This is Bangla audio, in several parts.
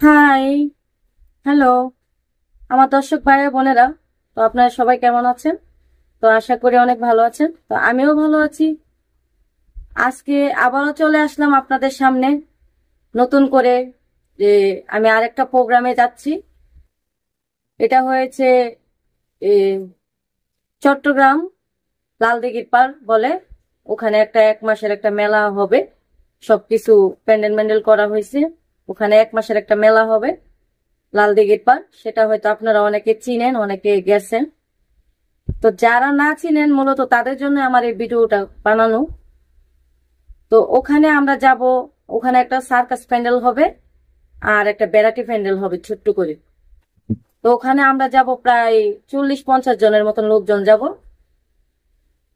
হাই, হ্যালো আমার দর্শক ভাইয়া বোনেরা। তো আপনারা সবাই কেমন আছেন? তো আশা করি অনেক ভালো আছেন। তো আমিও ভালো আছি। আজকে আবারও চলে আসলাম আপনাদের সামনে নতুন করে, যে আমি আরেকটা প্রোগ্রামে যাচ্ছি। এটা হয়েছে এ, চট্টগ্রাম লালদিঘির পাড় বলে, ওখানে এক মাসের একটা মেলা হবে। সবকিছু প্যান্ডেল ম্যান্ডেল করা হয়েছে। ওখানে এক মাসের একটা মেলা হবে লালদিঘির পাড়। সেটা হয়তো আপনারা অনেকে চিনেন, অনেকে গেছেন। তো যারা না চিনেন মূলত তাদের জন্য আমার এই ভিডিওটা বানানো। তো ওখানে আমরা যাব। ওখানে একটা সার্কাস প্যান্ডেল হবে আর একটা বেড়াটি প্যান্ডেল হবে ছোট্ট করে। তো ওখানে আমরা যাব প্রায় 40-50 জনের মতন লোকজন যাব।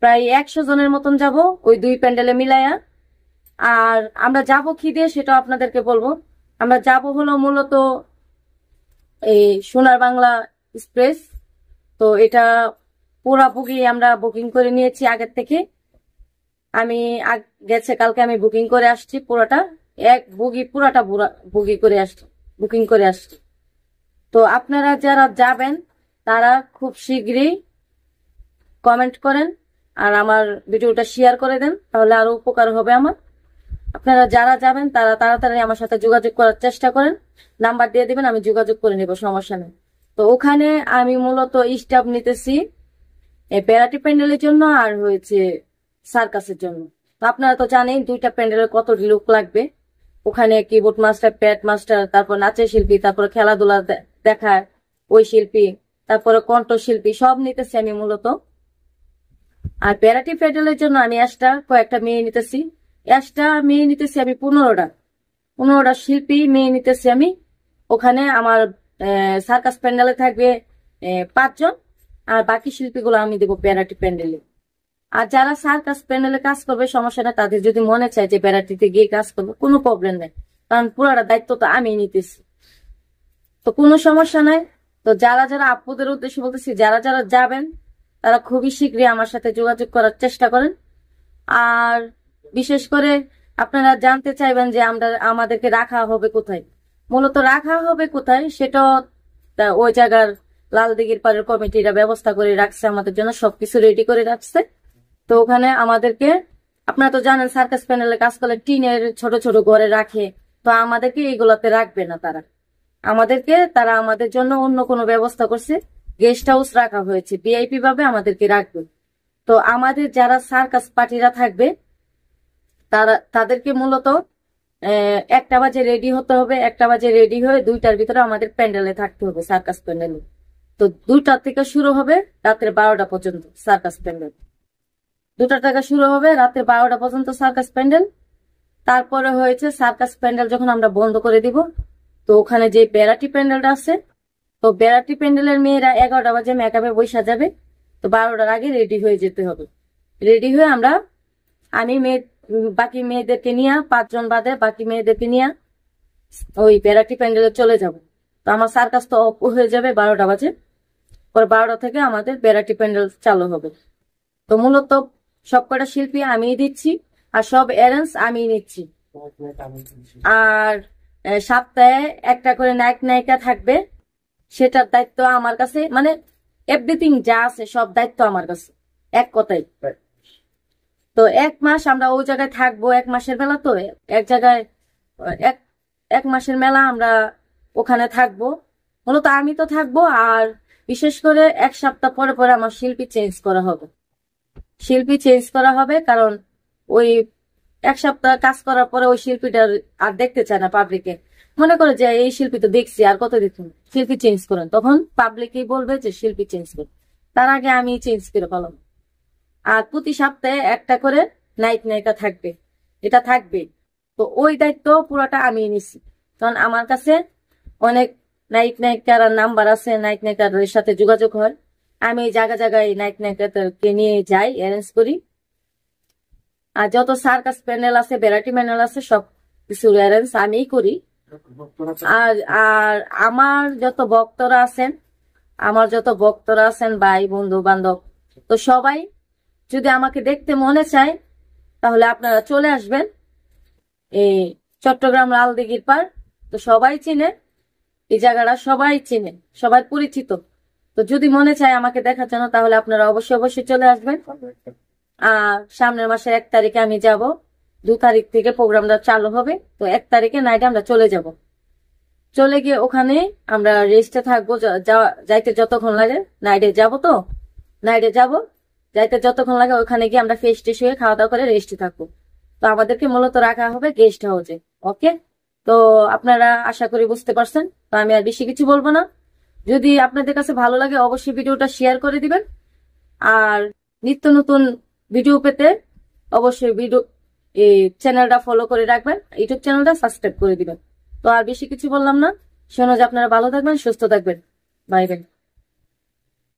প্রায় 100 জনের মতন যাব ওই দুই প্যান্ডেলে মিলাইয়া। আর আমরা যাব কি দিয়ে সেটা আপনাদেরকে বলবো। আমরা যাব হলো মূলত এই সোনার বাংলা এক্সপ্রেস। তো এটা পুরা বুকিং আমরা বুকিং করে নিয়েছি আগের থেকে। আমি গেছে কালকে আমি বুকিং করে আসছি পুরাটা, এক বুগি পুরাটা বুকিং করে আসছি। তো আপনারা যারা যাবেন তারা খুব শীঘ্রই কমেন্ট করেন আর আমার ভিডিওটা শেয়ার করে দেন, তাহলে আরো উপকার হবে আমার। আপনারা যারা যাবেন তারা তাড়াতাড়ি আমার সাথে যোগাযোগ করার চেষ্টা করেন। নাম্বার দিয়ে দিবেন, আমি যোগাযোগ করে নেব, সমস্যা নেই। তো ওখানে আমি মূলত স্টাফ নিতেছি এই বেড়াটি প্যান্ডেলের জন্য আর হয়েছে সার্কাসের জন্য। তো আপনারা তো জানেন দুইটা প্যান্ডেলের কত লোক লাগবে। ওখানে কিবোর্ড মাস্টার, প্যাড মাস্টার, তারপর নাচের শিল্পী, তারপরে খেলাধুলা দেখায় ওই শিল্পী, তারপরে কণ্ঠ শিল্পী, সব নিতেছি আমি মূলত। আর বেড়াটি প্যান্ডেলের জন্য আমি কয়েকটা মেয়ে নিতেছি। মেয়ে নিতেছি আমি 15টা শিল্পী মেয়ে নিতেছি আমি। ওখানে আমার সার্কাস প্যান্ডেলে থাকবে 5 জন, আর বাকি শিল্পীগুলো আমি দেবো বেড়াটি প্যান্ডেলে। আর যারা সার্কাস প্যান্ডেলে কাজ করবে সমস্যা নেই, তাদের যদি মনে চায় যে বেড়াটিতে গিয়ে কাজ করবো কোনো প্রবলেম নেই, কারণ পুরাটা দায়িত্ব তো আমি নিতেছি। তো কোনো সমস্যা নাই। তো যারা যারা আপুদের উদ্দেশ্যে বলতেছি, যারা যারা যাবেন তারা খুবই শীঘ্রই আমার সাথে যোগাযোগ করার চেষ্টা করেন। আর বিশেষ করে আপনারা জানতে চাইবেন যে আমাদেরকে রাখা হবে কোথায়। মূলত রাখা হবে কোথায় সেটা ওই জায়গার লালদিঘির পাড়ের কমিটিরা ব্যবস্থা করে রাখছে, আমাদের জন্য সবকিছু রেডি করে রাখছে। তো ওখানে আমাদেরকে, আপনারা তো জানেন সার্কাস প্যানেলে কাজ করলে টিনের ছোট ছোট ঘরে রাখে। তো আমাদেরকে এইগুলাতে রাখবে না তারা আমাদের জন্য অন্য কোনো ব্যবস্থা করছে, গেস্ট হাউস রাখা হয়েছে, ভিআইপি ভাবে আমাদেরকে রাখবে। তো আমাদের যারা সার্কাস পার্টিরা থাকবে তাদেরকে মূলত 1টা বাজে রেডি হতে হবে। 1টা বাজে রেডি হয়ে 2টার ভিতরে আমাদের প্যান্ডেলে থাকতে হবে, সার্কাস প্যান্ডেলে। তো 2টা থেকে শুরু হবে রাতের 12টা পর্যন্ত সার্কাস প্যান্ডেল। 2টা থেকে শুরু হবে রাতের 12টা পর্যন্ত সার্কাস প্যান্ডেল। তারপরে হয়েছে সার্কাস প্যান্ডেল যখন আমরা বন্ধ করে দিব, তো ওখানে যে বেড়াটি প্যান্ডেলটা আছে, তো বেড়াটি প্যান্ডেলের মেয়েরা 11টা বাজে মেকআপে বসে যাবে। তো 12টার আগে রেডি হয়ে যেতে হবে। রেডি হয়ে আমি বাকি মেয়েদেরকে নিয়ে, 5 জন বাদে বাকি মেয়েদেরকে নিয়ে ওই বেড়াটি প্যান্ডেলে চলে যাব। তো আমার সার্কাস তো অফ হয়ে যাবে 12টা বাজে। পরে 12টা থেকে আমাদের বেড়াটি প্যান্ডেল চালু হবে। তো মূলত সবকটা শিল্পী আমিই দিচ্ছি আর সব অ্যারেঞ্জ আমিই নিচ্ছি। আর সপ্তাহে একটা করে নায়ক নায়িকা থাকবে, সেটার দায়িত্ব আমার কাছে, মানে এভরিথিং যা আছে সব দায়িত্ব আমার কাছে, এক কথাই। তো 1 মাস আমরা ওই জায়গায় থাকবো। 1 মাসের মেলা, তো এক জায়গায় এক এক মাসের মেলা আমরা ওখানে থাকবো। মূলত আমি তো থাকবো, আর বিশেষ করে 1 সপ্তাহ পরে পরে আমার শিল্পী চেঞ্জ করা হবে। কারণ ওই 1 সপ্তাহ কাজ করার পরে ওই শিল্পীটা আর দেখতে চায় না পাবলিকে। মনে করে যে এই শিল্পী তো দেখছি, আর কত দেখুন, শিল্পী চেঞ্জ করেন, তখন পাবলিকই বলবে যে শিল্পী চেঞ্জ করেন। তার আগে আমি চেঞ্জ করে ফেলাম। আর প্রতি সপ্তাহে একটা করে নায়ক নায়িকা থাকবে, এটা থাকবে। তো ওই দায়িত্ব পুরোটা আমি নিছি, কারণ আমার কাছে অনেক নায়ক নায়িকার নাম্বার আছে, নায়ক নায়িকাদের সাথে যোগাযোগ হয়। আমি জায়গায় জায়গায় নায়ক নায়িকাদেরকে নিয়ে যাই, অ্যারেঞ্জ করি। আর যত সার্কাস প্যানেল আছে, ভ্যারাইটি প্যানেল আছে, সব কিছু অ্যারেঞ্জ আমিই করি। আর আর আমার যত ভক্তরা আছেন ভাই বন্ধু বান্ধব, তো সবাই যদি আমাকে দেখতে মনে চায় তাহলে আপনারা চলে আসবেন এই চট্টগ্রাম লালদিঘির পাড়। তো সবাই চিনে, এই জায়গাটা সবাই চেনে, সবাই পরিচিত। তো যদি মনে চায় আমাকে দেখার জন্য তাহলে আপনারা অবশ্যই অবশ্যই চলে আসবেন। আর সামনের মাসের 1 তারিখে আমি যাব, 2 তারিখ থেকে প্রোগ্রামটা চালু হবে। তো 1 তারিখে নাইটে আমরা চলে যাব। চলে গিয়ে ওখানে আমরা রেস্টে থাকবো, যাইতে যতক্ষণ লাগে। নাইটে যাব, তো নাইটে যাব, যাইতে যতক্ষণ লাগে ওখানে গিয়ে আমরা ফ্রেশ ট্রেশ হয়ে খাওয়া দাওয়া করে রেস্টে থাকবো। তো আমাদেরকে মূলত রাখা হবে গেস্ট হাউসে। ওকে, তো আপনারা আশা করি বুঝতে পারছেন। তো আমি আর বেশি কিছু বলবো না। যদি আপনাদের কাছে ভালো লাগে অবশ্যই ভিডিওটা শেয়ার করে দিবেন। আর নিত্য নতুন ভিডিও পেতে অবশ্যই এই চ্যানেলটা ফলো করে রাখবেন, ইউটিউব চ্যানেলটা সাবস্ক্রাইব করে দিবেন। তো আর বেশি কিছু বললাম না। শোনো যে আপনারা ভালো থাকবেন, সুস্থ থাকবেন। Bye bye.